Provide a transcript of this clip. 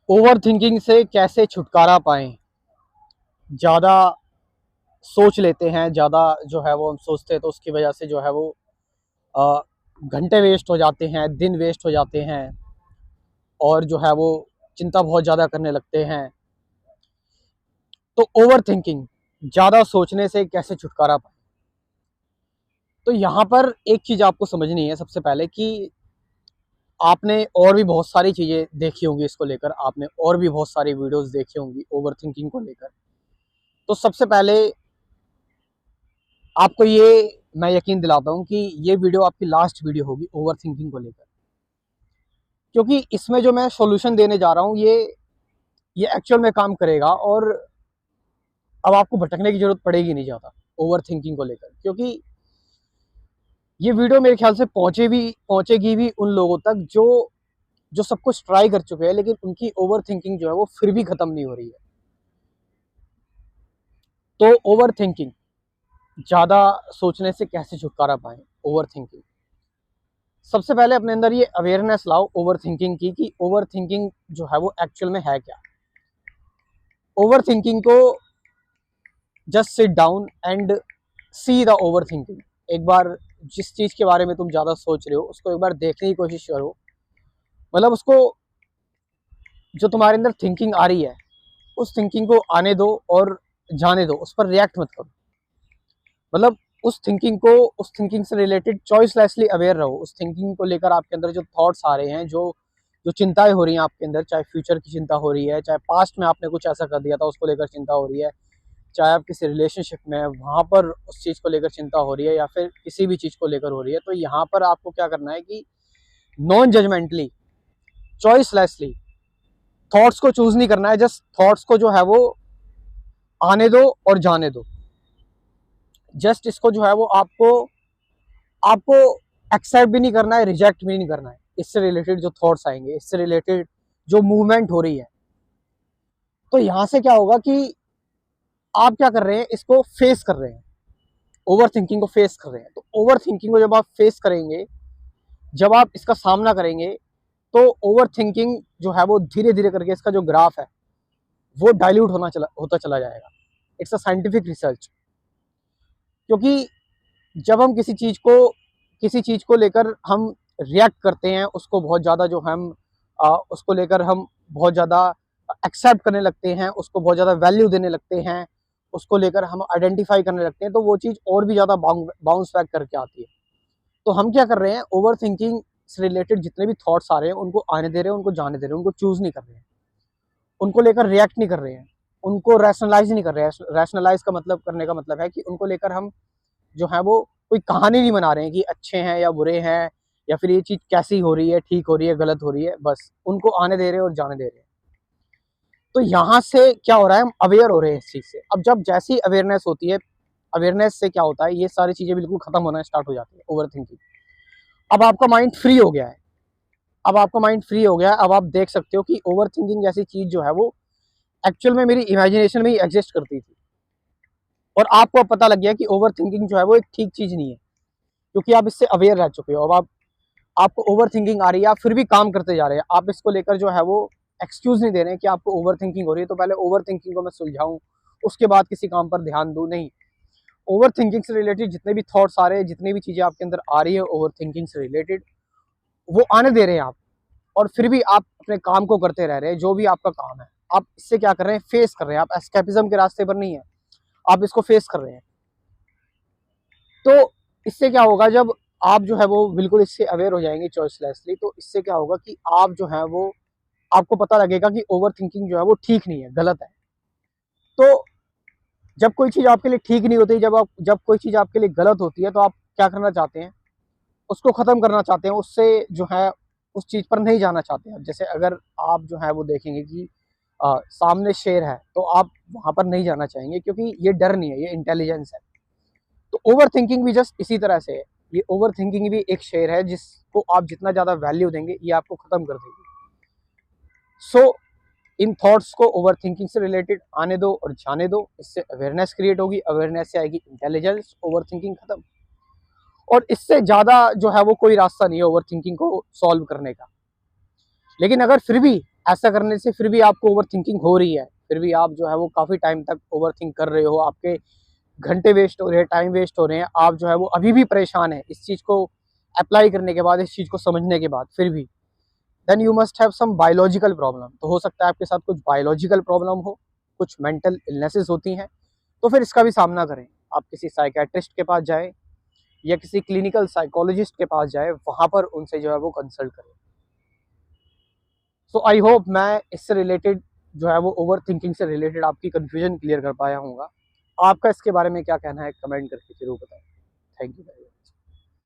Over thinking से कैसे छुटकारा पाएं। ज़्यादा सोच लेते हैं, ज़्यादा जो है वो हम सोचते हैं तो उसकी वजह से जो है वो अ, घंटे वेस्ट हो जाते हैं, दिन वेस्ट हो जाते हैं और जो है वो चिंता बहुत ज़्यादा करने लगते हैं। तो ओवर थिंकिंग, ज़्यादा सोचने से कैसे छुटकारा पाएं। तो यहाँ पर एक चीज़ आपको समझनी है सबसे पहले कि आपने और भी बहुत सारी चीज़ें देखी होंगी इसको लेकर, आपने और भी बहुत सारी वीडियोस देखी होंगी ओवर थिंकिंग को लेकर। तो सबसे पहले आपको ये मैं यकीन दिलाता हूँ कि ये वीडियो आपकी लास्ट वीडियो होगी ओवर थिंकिंग को लेकर, क्योंकि इसमें जो मैं सॉल्यूशन देने जा रहा हूँ ये एक्चुअल में काम करेगा और अब आपको भटकने की जरूरत पड़ेगी नहीं ज़्यादा ओवर थिंकिंग को लेकर, क्योंकि ये वीडियो मेरे ख्याल से पहुंचेगी भी उन लोगों तक जो जो सब कुछ ट्राई कर चुके हैं लेकिन उनकी ओवर थिंकिंग जो है वो फिर भी खत्म नहीं हो रही है। तो ओवर थिंकिंग, ज़्यादा सोचने से कैसे छुटकारा पाएं। ओवर थिंकिंग, सबसे पहले अपने अंदर ये अवेयरनेस लाओ ओवर थिंकिंग की कि ओवर थिंकिंग जो है वो एक्चुअल में है क्या। ओवर थिंकिंग को just sit down and see the over thinking. एक बार जिस चीज़ के बारे में तुम ज़्यादा सोच रहे हो उसको एक बार देखने की कोशिश करो, मतलब उसको, जो तुम्हारे अंदर थिंकिंग आ रही है उस थिंकिंग को आने दो और जाने दो, उस पर रिएक्ट मत करो। मतलब उस थिंकिंग से रिलेटेड चॉइसलेसली अवेयर रहो। उस थिंकिंग को लेकर आपके अंदर जो थॉट्स आ रहे हैं, जो जो चिंताएं हो रही हैं आपके अंदर, चाहे फ्यूचर की चिंता हो रही है, चाहे पास्ट में आपने कुछ ऐसा कर दिया था उसको लेकर चिंता हो रही है, चाहे आप किसी रिलेशनशिप में हैं वहां पर उस चीज़ को लेकर चिंता हो रही है, या फिर किसी भी चीज़ को लेकर हो रही है, तो यहाँ पर आपको क्या करना है कि नॉन जजमेंटली, चॉइसलेसली थॉट्स को चूज नहीं करना है। जस्ट थॉट्स को जो है वो आने दो और जाने दो। जस्ट इसको जो है वो आपको आपको एक्सेप्ट भी नहीं करना है, रिजेक्ट भी नहीं करना है। इससे रिलेटेड जो थॉट्स आएंगे, इससे रिलेटेड जो मूवमेंट हो रही है, तो यहां से क्या होगा कि आप क्या कर रहे हैं, इसको फेस कर रहे हैं, ओवर थिंकिंग को फेस कर रहे हैं। तो ओवर थिंकिंग को जब आप फेस करेंगे, जब आप इसका सामना करेंगे, तो ओवर थिंकिंग जो है वो धीरे धीरे करके इसका जो ग्राफ है वो डाइल्यूट होता चला जाएगा। It's a scientific research. क्योंकि जब हम किसी चीज को लेकर हम रिएक्ट करते हैं, उसको बहुत ज़्यादा जो हम उसको लेकर हम बहुत ज़्यादा एक्सेप्ट करने लगते हैं, उसको बहुत ज़्यादा वैल्यू देने लगते हैं, उसको लेकर हम आइडेंटिफाई करने लगते हैं, तो वो चीज़ और भी ज़्यादा बाउंस बैक करके आती है। तो हम क्या कर रहे हैं, ओवर थिंकिंग से रिलेटेड जितने भी थॉट्स आ रहे हैं उनको आने दे रहे हैं, उनको जाने दे रहे हैं, उनको चूज नहीं कर रहे हैं, उनको लेकर रिएक्ट नहीं कर रहे हैं, उनको रैशनलाइज नहीं कर रहे हैं। रैशनलाइज का मतलब, करने का मतलब है कि उनको लेकर हम जो है वो कोई कहानी नहीं बना रहे हैं कि अच्छे हैं या बुरे हैं, या फिर ये चीज़ कैसी हो रही है, ठीक हो रही है, गलत हो रही है, बस उनको आने दे रहे हैं और जाने दे रहे हैं। तो यहाँ से क्या हो रहा है, हम अवेयर हो रहे हैं इस चीज़ से। अब जब जैसी अवेयरनेस होती है, अवेयरनेस से क्या होता है, ये सारी चीज़ें बिल्कुल खत्म होना स्टार्ट हो जाती है, ओवर थिंकिंग। अब आपका माइंड फ्री हो गया है, अब आपका माइंड फ्री हो गया है। अब आप देख सकते हो कि ओवर थिंकिंग जैसी चीज़ जो है वो एक्चुअल में मेरी इमेजिनेशन में ही एग्जिस्ट करती थी, और आपको अब पता लग गया कि ओवर थिंकिंग जो है वो एक ठीक चीज़ नहीं है, क्योंकि आप इससे अवेयर रह चुके हो। अब आपको ओवर थिंकिंग आ रही है, आप फिर भी काम करते जा रहे हैं, आप इसको लेकर जो है वो एक्सक्यूज नहीं दे रहे हैं कि आपको ओवर थिंकिंग हो रही है तो पहले ओवर थिंकिंग को मैं सुलझाऊं, उसके बाद किसी काम पर ध्यान दूं। नहीं, ओवर थिंकिंग से रिलेटेड जितने भी थॉट्स आ रहे हैं, जितनी भी चीजें आपके अंदर आ रही है ओवर थिंकिंग से रिलेटेड, वो आने दे रहे हैं आप, और फिर भी आप अपने काम को करते रह रहे हैं, जो भी आपका काम है। आप इससे क्या कर रहे हैं, फेस कर रहे हैं। आप एस्केपिज्म के रास्ते पर नहीं है, आप इसको फेस कर रहे हैं। तो इससे क्या होगा, जब आप जो है वो बिल्कुल इससे अवेयर हो जाएंगे चॉइसलेसली, तो इससे क्या होगा कि आप जो है वो, आपको पता लगेगा कि ओवर थिंकिंग जो है वो ठीक नहीं है, गलत है। तो जब कोई चीज़ आपके लिए ठीक नहीं होती, जब कोई चीज़ आपके लिए गलत होती है, तो आप क्या करना चाहते हैं, उसको ख़त्म करना चाहते हैं, उससे जो है उस चीज़ पर नहीं जाना चाहते हैं। जैसे अगर आप जो है वो देखेंगे कि सामने शेर है, तो आप वहाँ पर नहीं जाना चाहेंगे, क्योंकि ये डर नहीं है, ये इंटेलिजेंस है। तो ओवर थिंकिंग भी जस्ट इसी तरह से है। ये ओवर थिंकिंग भी एक शेर है जिसको आप जितना ज़्यादा वैल्यू देंगे, ये आपको ख़त्म कर देगी। सो इन थॉट्स को ओवर थिंकिंग से रिलेटेड आने दो और जाने दो। इससे अवेयरनेस क्रिएट होगी, अवेयरनेस से आएगी इंटेलिजेंस, ओवर थिंकिंग खत्म। और इससे ज़्यादा जो है वो कोई रास्ता नहीं है ओवर थिंकिंग को सॉल्व करने का। लेकिन अगर फिर भी ऐसा करने से फिर भी आपको ओवर थिंकिंग हो रही है, फिर भी आप जो है वो काफ़ी टाइम तक ओवर थिंक कर रहे हो, आपके घंटे वेस्ट हो रहे हैं, टाइम वेस्ट हो रहे हैं, आप जो है वो अभी भी परेशान हैं इस चीज़ को अप्लाई करने के बाद, इस चीज़ को समझने के बाद फिर भी, then you must have some biological problem. तो हो सकता है आपके साथ कुछ बायोलॉजिकल प्रॉब्लम हो, कुछ मेंटल इलनेसेस होती हैं, तो फिर इसका भी सामना करें। आप किसी साइकियाट्रिस्ट के पास जाएँ या किसी क्लिनिकल साइकोलॉजिस्ट के पास जाएँ, वहाँ पर उनसे जो है वो कंसल्ट करें। सो आई होप मैं इससे रिलेटेड जो है वो ओवर थिंकिंग से रिलेटेड आपकी कन्फ्यूजन क्लियर कर पाया हूँगा। आपका इसके बारे में क्या कहना है, कमेंट करके ज़रूर बताएँ। Thank you.